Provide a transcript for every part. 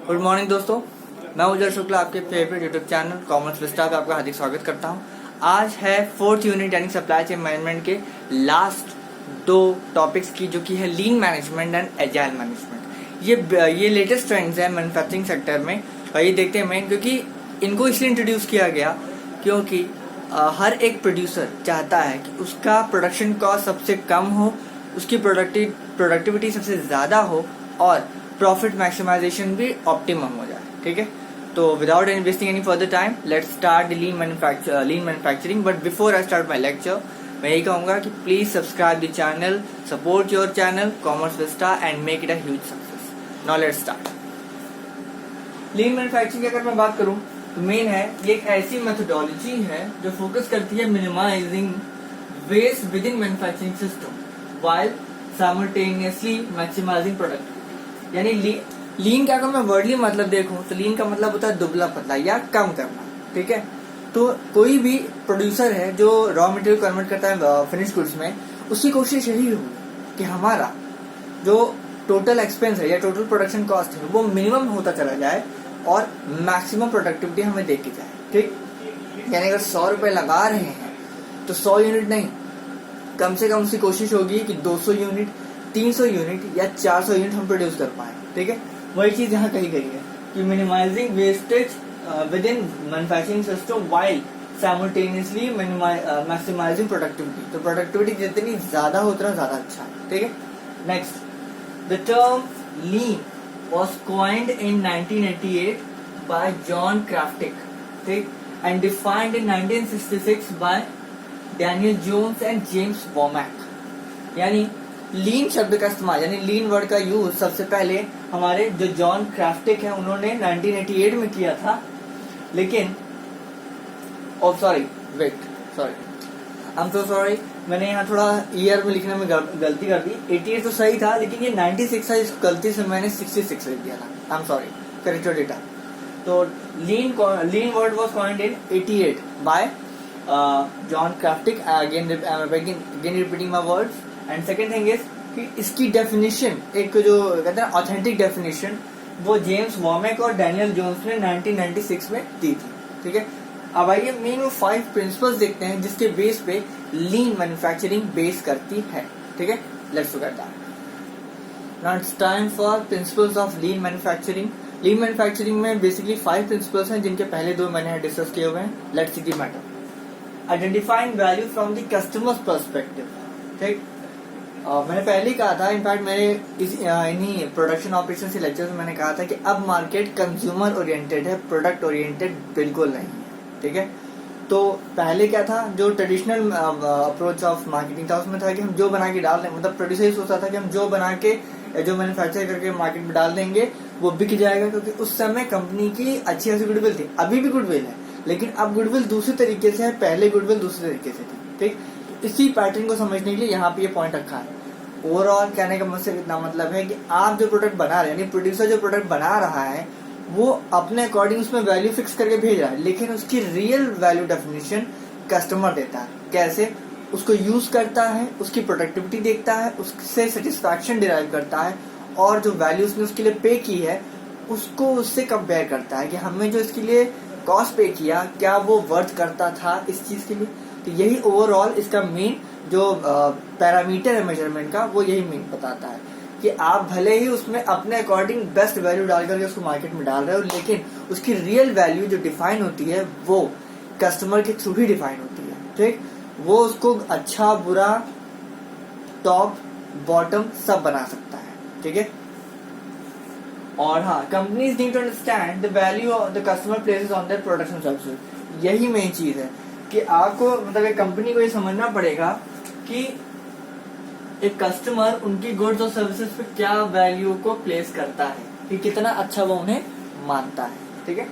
Good morning दोस्तों, मैं उज्जवल शुक्ला आपके favourite YouTube channel commerce Vista पे आपका हार्दिक स्वागत करता हूं। आज है 4th यूनिट यानी सप्लाई चेन मैनेजमेंट के लास्ट दो टॉपिक्स की, जो कि है लीन मैनेजमेंट एंड एजाइल मैनेजमेंट। ये लेटेस्ट ट्रेंड्स है मैन्युफैक्चरिंग सेक्टर में, और ये देखते हैं मेन क्योंकि इनको इसलिए इंट्रोड्यूस किया गया क्योंकि हर एक प्रोड्यूसर चाहता है कि उसका प्रोडक्शन कॉस्ट सबसे कम हो, उसकी प्रोडक्टिविटी सबसे ज़्यादा हो और प्रॉफिट मैक्सिमाइजेशन भी ऑप्टिमम हो जाए। ठीक है, तो without any wasting any further time let's start lean manufacturing. But before I start my lecture, मैं यही कहूँगा कि please subscribe the channel, support your channel commerce Vista and make it a huge success. Now let's start. Lean manufacturing की अगर मैं बात करूँ तो मेन है, ये एक ऐसी मेथोडोलॉजी है जो फोकस करती है minimising waste within manufacturing system while simultaneously maximising product. यानी लीन का अगर मैं वर्डली मतलब देखूं तो लीन का मतलब होता है दुबला पतला या कम करना। ठीक है, तो कोई भी प्रोड्यूसर है जो रॉ मटेरियल कन्वर्ट करता है फिनिश गुड्स में, उसकी कोशिश यही होगी कि हमारा जो टोटल एक्सपेंस है या टोटल प्रोडक्शन कॉस्ट है वो मिनिमम होता चला जाए और मैक्सिमम प्रोडक्टिविटी हमें दे के जाए। ठीक, यानी अगर 100 रुपए लगा रहे हैं तो 100 यूनिट नहीं, कम से कम उसकी कोशिश होगी कि 200 यूनिट, 300 यूनिट या 400 यूनिट हम प्रोड्यूस कर पाए। ठीक है, वही चीज यहाँ कही गई है कि minimising wastage within manufacturing system while simultaneously maximising productivity. तो प्रोडक्टिविटी जितनी ज्यादा हो उतना ज्यादा अच्छा है। ठीक है, next, the term lean was coined in 1988 by John Kraftik, ठीक, and defined in 1966 by Daniel Jones and James Womack। यानी लीन शब्द का इस्तेमाल यानी लीन वर्ड का यूज सबसे पहले हमारे जो जॉन क्राफ्टिक है उन्होंने 1988 में किया था, लेकिन आई एम सो सॉरी, मैंने यहाँ थोड़ा ईयर में लिखने में गलती कर दी। 88 तो सही था, लेकिन ये 96 है, इस गलती से मैंने 66 लिख दिया था। I am sorry, correct your data. तो lean word was coined in 88 by John Krafcik. Again repeating my words. And second thing is कि इसकी डेफिनेशन, एक जो कहते हैं ऑथेंटिक डेफिनेशन, वो जेम्स वॉमेक और डैनियल जोन्स ने 1996 में दी थी। ठीक है, अब आइए मेन 5 प्रिंसिपल्स देखते हैं जिसके बेस पे लीन मैन्युफैक्चरिंग बेस करती है। ठीक है, let's look at that. Now it's time for principles of lean manufacturing. Lean manufacturing में बेसिकली 5 प्रिंसिपल्स हैं, जिनके पहले 2 मैंने डिस्कस किए हुए हैं। Let's see the matter. Identifying value from the customers perspective. ठीक, मैंने पहले ही कहा था, इनफैक्ट मेरे इन्हीं प्रोडक्शन ऑपरेशन के लेक्चर में मैंने कहा था कि अब मार्केट कंज्यूमर ओरिएंटेड है, प्रोडक्ट ओरिएंटेड बिल्कुल नहीं है। ठीक है, तो पहले क्या था, जो ट्रेडिशनल अप्रोच ऑफ मार्केटिंग था उसमें था कि हम जो बना के डाल दें, मतलब प्रोड्यूसर ही सोचता था कि हम जो बना के जो मैन्युफैक्चर करके मार्केट में डाल देंगे वो बिक जाएगा, क्योंकि उस समय कंपनी की अच्छी खासी गुडविल थी। अभी भी गुडविल है, लेकिन अब गुडविल दूसरी तरीके से है, पहले गुडविल दूसरे तरीके से थी। ठीक, इसी पैटर्न को समझने के लिए यहाँ पे ये पॉइंट रखा है। ओवरऑल कहने का मुझसे इतना मतलब है कि आप जो प्रोडक्ट बना रहे हैं, यानी प्रोड्यूसर जो प्रोडक्ट बना रहा है वो अपने अकॉर्डिंग उसमें वैल्यू फिक्स करके भेज रहा है, लेकिन उसकी रियल वैल्यू डेफिनेशन कस्टमर देता है। कैसे? उसको यूज करता है, उसकी प्रोडक्टिविटी देखता है, उससे सेटिस्फैक्शन डिराइव करता है, और जो वैल्यू उसने उसके लिए पे की है उसको उससे कंपेयर करता है कि हमने जो इसके लिए कॉस्ट पे किया क्या वो वर्थ करता था इस चीज के लिए। तो यही ओवरऑल इसका मेन जो पैरामीटर है मेजरमेंट का, वो यही मेन बताता है कि आप भले ही उसमें अपने अकॉर्डिंग बेस्ट वैल्यू डाल करके उसको मार्केट में डाल रहे हो, लेकिन उसकी रियल वैल्यू जो डिफाइन होती है वो कस्टमर के थ्रू ही डिफाइन होती है। ठीक, वो उसको अच्छा बुरा टॉप बॉटम सब बना सकता है। ठीक है, और हाँ, companies need to understand the value of the customer places on their products and services. यही मेन चीज है कि आपको, मतलब एक कंपनी को ये समझना पड़ेगा कि एक कस्टमर उनकी गुड्स और सर्विसेज पे क्या वैल्यू को प्लेस करता है, कि कितना अच्छा वो उन्हें मानता है। ठीक है,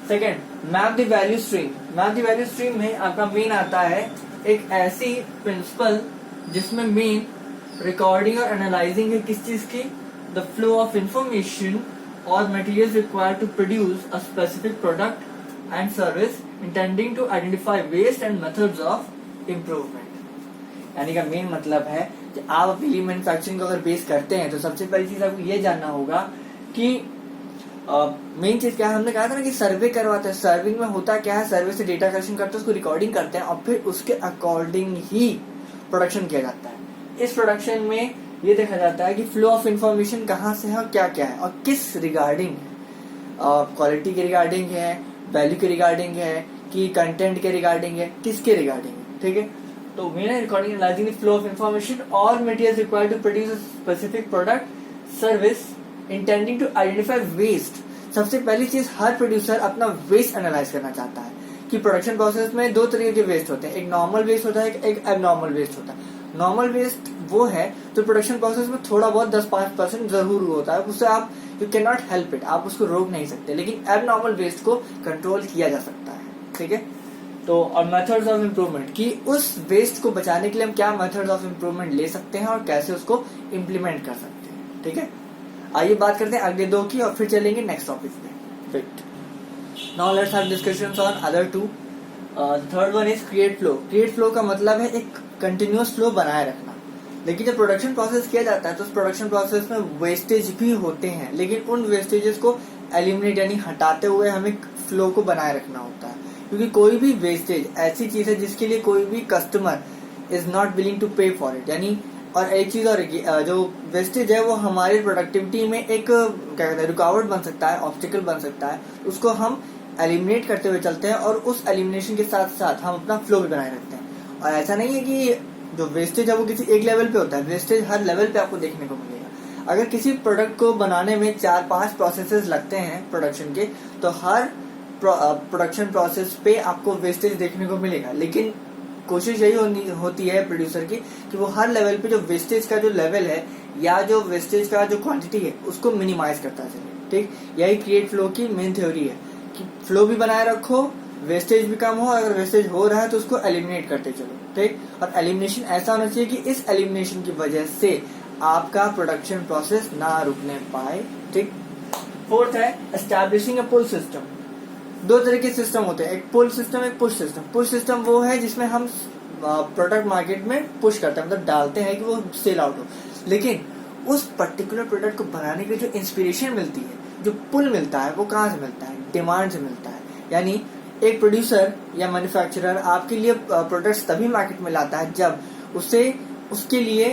second, map the value stream. Map the value stream में आपका मेन आता है एक ऐसी प्रिंसिपल जिसमें मेन रिकॉर्डिंग और एनालाइजिंग है किस चीज की, द फ्लो ऑफ इंफॉर्मेशन और materials required to produce a specific product and service, intending to identify waste and methods of improvement. यानी का मेन मतलब है कि आप अपनी लीन मैन्युफैक्चरिंग को अगर बेस करते हैं तो सबसे पहली चीज आपको ये जानना होगा कि मेन चीज क्या है, हमने कहा था ना कि सर्वे करवाते हैं। सर्विंग में होता क्या है, सर्वे से डेटा कलेक्शन करते हैं, उसको रिकॉर्डिंग करते हैं और फिर उसके अकॉर्डिंग ही प्रोडक्शन किया जाता है। इस प्रोडक्शन में ये देखा जाता है कि फ्लो ऑफ इंफॉर्मेशन कहाँ से है और क्या क्या है और किस रिगार्डिंग, क्वालिटी के रिगार्डिंग है, वैल्यू के रिगार्डिंग है, कि कंटेंट के रिगार्डिंग है, किसके रिगार्डिंग है। ठीक है, तो main recording analysing the flow of information और materials required to produce a specific product service intending to identify waste. सबसे पहली चीज, हर प्रोड्यूसर अपना वेस्ट एनालाइज करना चाहता है कि प्रोडक्शन प्रोसेस में दो तरीके के वेस्ट होते हैं, एक नॉर्मल वेस्ट होता है, एक एबनॉर्मल वेस्ट होता है। नॉर्मल वेस्ट वो है जो प्रोडक्शन प्रोसेस में थोड़ा बहुत 10-5% जरूर होता है, उससे आप you can not help it, आप उसको रोक नहीं सकते, लेकिन एबनॉर्मल वेस्ट को कंट्रोल किया जा सकता है। ठीक है, तो और मेथड्स ऑफ इम्प्रूवमेंट, कि उस वेस्ट को बचाने के लिए हम क्या मेथड्स ऑफ इम्प्रूवमेंट ले सकते हैं और कैसे उसको इम्प्लीमेंट कर सकते हैं। ठीक है, आइए बात करते हैं अगले दो की और फिर चलेंगे नेक्स्ट टॉपिक पे। Fit now let's have discussions on other two. Third one is create flow. Create flow का मतलब है एक कंटिन्यूअस फ्लो बनाए रखना। लेकिन जब प्रोडक्शन प्रोसेस किया जाता है तो उस प्रोडक्शन प्रोसेस में वेस्टेज भी होते हैं, लेकिन उन वेस्टेजेस को एलिमिनेट यानी हटाते हुए हमें फ्लो को बनाए रखना होता है, क्योंकि कोई भी वेस्टेज ऐसी चीज है जिसके लिए कोई भी customer is not willing to pay for it. यानी और एक चीज और जो वेस्टेज है वो हमारी प्रोडक्टिविटी में एक क्या कहते हैं रुकावट बन सकता है, ऑब्स्टिकल बन सकता है, उसको हम एलिमिनेट करते हुए चलते हैं और उस एलिमिनेशन के साथ साथ हम अपना फ्लो भी बनाए रखते हैं। और ऐसा नहीं है कि जो वेस्टेज है वो किसी एक लेवल पे होता है, वेस्टेज हर लेवल पे आपको देखने को मिलेगा। अगर किसी प्रोडक्ट को बनाने में 4-5 प्रोसेसेस लगते हैं प्रोडक्शन के, तो हर प्रोडक्शन प्रोसेस पे आपको वेस्टेज देखने को मिलेगा, लेकिन कोशिश यही होती है प्रोड्यूसर की कि वो हर लेवल पे जो वेस्टेज का जो लेवल है या जो वेस्टेज का जो क्वांटिटी है उसको मिनिमाइज करता चले। ठीक, यही क्रिएट फ्लो की मेन थ्योरी है कि फ्लो भी बनाए रखो, वेस्टेज भी कम हो, अगर वेस्टेज हो रहा है तो उसको एलिमिनेट करते चलो। ठीक, और एलिमिनेशन ऐसा होना चाहिए कि इस एलिमिनेशन की वजह से आपका प्रोडक्शन प्रोसेस ना रुकने पाए। ठीक, फोर्थ है एस्टैब्लिशिंग अ पुल सिस्टम। दो तरह के सिस्टम होते हैं, एक पुल सिस्टम, एक पुश सिस्टम। पुश सिस्टम वो है जिसमें हम प्रोडक्ट मार्केट में पुश करते हैं, मतलब डालते हैं कि वो सेल आउट हो, लेकिन उस पर्टिकुलर प्रोडक्ट को बनाने के लिए जो इंस्पिरेशन मिलती है, जो पुल मिलता है, वो कहाँ से मिलता है? डिमांड से मिलता है। यानी एक प्रोड्यूसर या मैन्युफैक्चरर आपके लिए प्रोडक्ट्स तभी मार्केट में लाता है जब उसे उसके लिए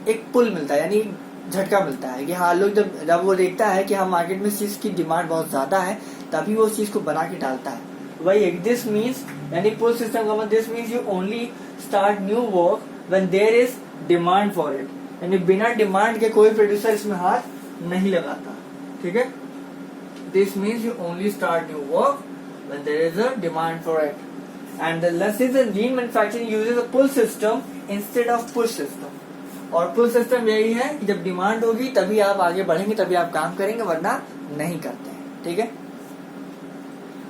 एक पुल मिलता है, यानी झटका मिलता है कि हाँ लोग जब वो देखता है कि हाँ मार्केट में इस चीज की डिमांड बहुत ज्यादा है, तभी वो उस चीज को बना के डालता है। वही दिस मीन्स, यानी पुल सिस्टम का मतलब this means you only start new work when there is demand for it. यानी बिना डिमांड के कोई प्रोड्यूसर इसमें हाथ नहीं लगाता। ठीक है, this means you only start new work when there is a demand for it. And the last is the lean manufacturing uses a pull system instead of push system. और pull system यही है कि जब demand होगी तभी आप आगे बढ़ेंगे, तभी आप काम करेंगे, वरना नहीं करते हैं। ठीक है,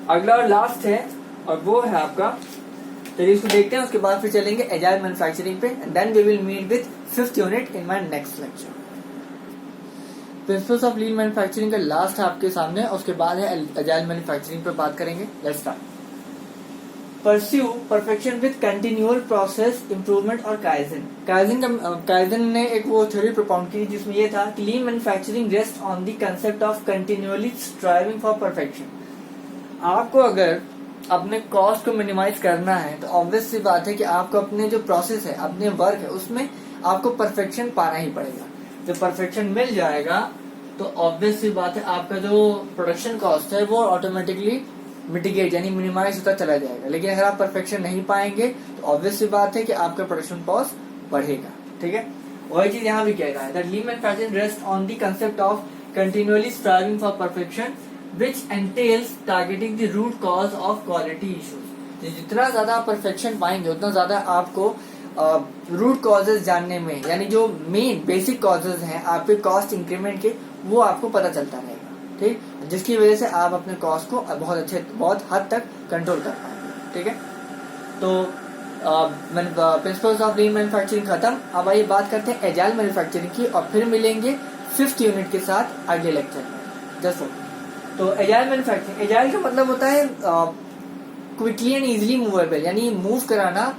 अगला और लास्ट है और वो है आपका, चलिए इसको देखते हैं, उसके बाद फिर चलेंगे एजाइल मैन्युफैक्चरिंग पे, and then we will meet with 5th unit in my next lecture. Principles of lean manufacturing का लास्ट है आपके सामने, उसके बाद है एजाइल मैन्युफैक्चरिंग पे बात करेंगे। Let's start. Pursue perfection with continual process improvement और काइजन ने एक वो थ्योरी प्रोपाउंड की जिसमें ये था कि लीन manufacturing rest on the concept of continually striving for perfection. आपको अगर अपने कॉस्ट को मिनिमाइज करना है तो ऑब्वियस सी बात है कि आपको अपने जो प्रोसेस है, अपने वर्क है, उसमें आपको परफेक्शन पाना ही पड़ेगा। जब परफेक्शन मिल जाएगा तो ऑब्वियस सी बात है आपका जो प्रोडक्शन कॉस्ट है वो ऑटोमेटिकली मिटिगेट यानी मिनिमाइज होता चला जाएगा। लेकिन अगर आप परफेक्शन नहीं पाएंगे तो ऑब्वियस सी बात है कि आपका प्रोडक्शन कॉस्ट बढ़ेगा। ठीक है, वही चीज यहाँ भी कह रहा है, that lean manufacturing rest on the concept of continually striving for perfection which entails targeting the root cause of quality issues। जितना ज्यादा आप परफेक्शन पाएंगे उतना ज्यादा आपको रूट कॉजेज जानने में, यानी जो मेन बेसिक कॉजेज हैं आपके कॉस्ट इंक्रीमेंट के, वो आपको पता चलता रहेगा। ठीक, जिसकी वजह से आप अपने कॉस्ट को बहुत हद तक कंट्रोल कर पाएंगे। ठीक है, तो प्रिंसिपल्स ऑफ लीन मैन्युफैक्चरिंग खत्म। अब आइए बात करते हैं एजाइल मैन्युफैक्चरिंग की और फिर मिलेंगे 5th यूनिट के साथ अगले लेक्चर में। जस्ट तो एजाइल मैन्युफैक्चरिंग, एजाइल का मतलब होता है क्विकली एंड इजीली मूवेबल, यानी मूव कराना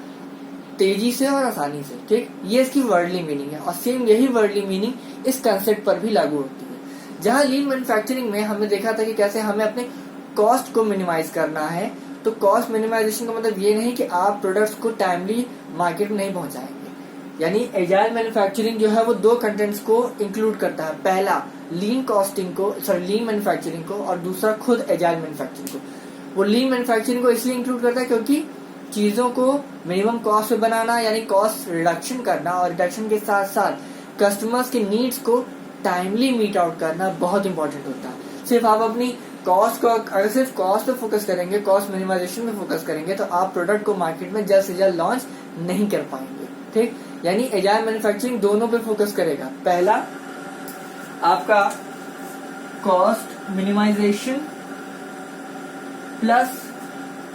तेजी से और आसानी से। ठीक, ये इसकी वर्डली मीनिंग है और सेम यही वर्डली मीनिंग इस कंसेप्ट पर भी लागू होती है। जहां लीन मैन्युफैक्चरिंग में हमने देखा था कि कैसे हमें अपने कॉस्ट को मिनिमाइज करना है। तो कॉस्ट मिनिमाइजेशन का मतलब ये नहीं कि आप प्रोडक्ट्स को टाइमली मार्केट में नहीं पहुंचाएंगे। यानी एजाइल मैन्युफैक्चरिंग जो है वो दो कंटेंट्स को इंक्लूड करता है, पहला लीन कॉस्टिंग को, लीन मैन्युफैक्चरिंग को, और दूसरा खुद एजाइल मैन्युफैक्चरिंग को। वो लीन मैन्युफैक्चरिंग को इसलिए इंक्लूड करता है क्योंकि चीजों को मिनिमम कॉस्ट पे बनाना यानी कॉस्ट रिडक्शन करना, और रिडक्शन के साथ साथ कस्टमर्स के नीड्स को टाइमली मीट आउट करना बहुत इंपॉर्टेंट होता है। सिर्फ आप अपनी कॉस्ट को, अगर सिर्फ कॉस्ट पे फोकस करेंगे, कॉस्ट मिनिमाइजेशन पे फोकस करेंगे, तो आप प्रोडक्ट को मार्केट में जल्द से जल्द लॉन्च नहीं कर पाएंगे। ठीक, यानी एजाइल मैन्युफैक्चरिंग दोनों पे फोकस करेगा। पहला आपका cost minimisation plus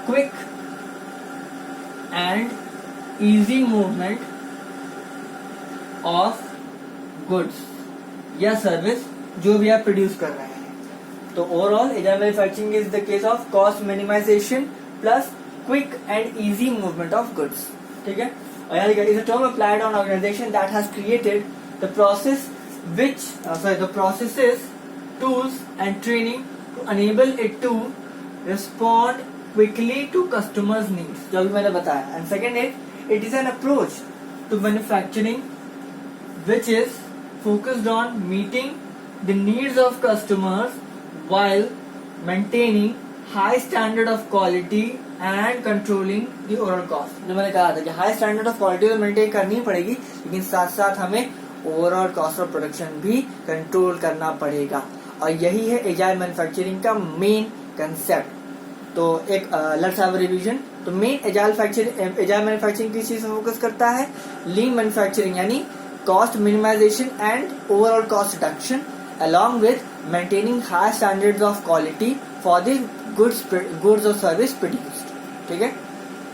quick and easy movement of goods या सर्विस जो भी आप प्रोड्यूस कर रहे हैं। तो overall agile manufacturing is the case of cost minimisation plus quick and easy movement of goods. ठीक है, और यहाँ लिखा is a term applied on organisation that has created the process which the processes, tools and training to enable it to respond quickly to customers needs, जो भी मैंने बताया। And second it is an approach to manufacturing which is focused on meeting the needs of customers while maintaining high standard of quality and controlling the overall cost। जो मैंने कहा था कि high standard of quality तो maintain करनी ही पड़ेगी, लेकिन साथ साथ हमें ओवरऑल कॉस्ट ऑफ प्रोडक्शन भी कंट्रोल करना पड़ेगा, और यही है एजाइल मैन्युफैक्चरिंग का मेन कंसेप्ट। तो एक लेट्स हैव अ रिवीजन। तो मेन एजाइल मैन्युफैक्चरिंग किस चीज पे फोकस करता है? लीन मैन्युफैक्चरिंग यानी cost minimisation and overall cost reduction along with maintaining high standards of quality for the goods और सर्विस प्रोड्यूस्ड। ठीक है,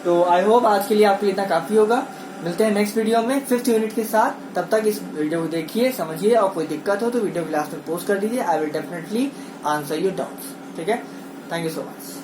तो आई होप आज के लिए आपके लिए इतना काफी होगा। मिलते हैं नेक्स्ट वीडियो में 5th यूनिट के साथ। तब तक इस वीडियो को देखिए, समझिए, और कोई दिक्कत हो तो वीडियो क्लास में पोस्ट कर दीजिए। I will definitely answer your doubts. ठीक है, थैंक यू सो मच।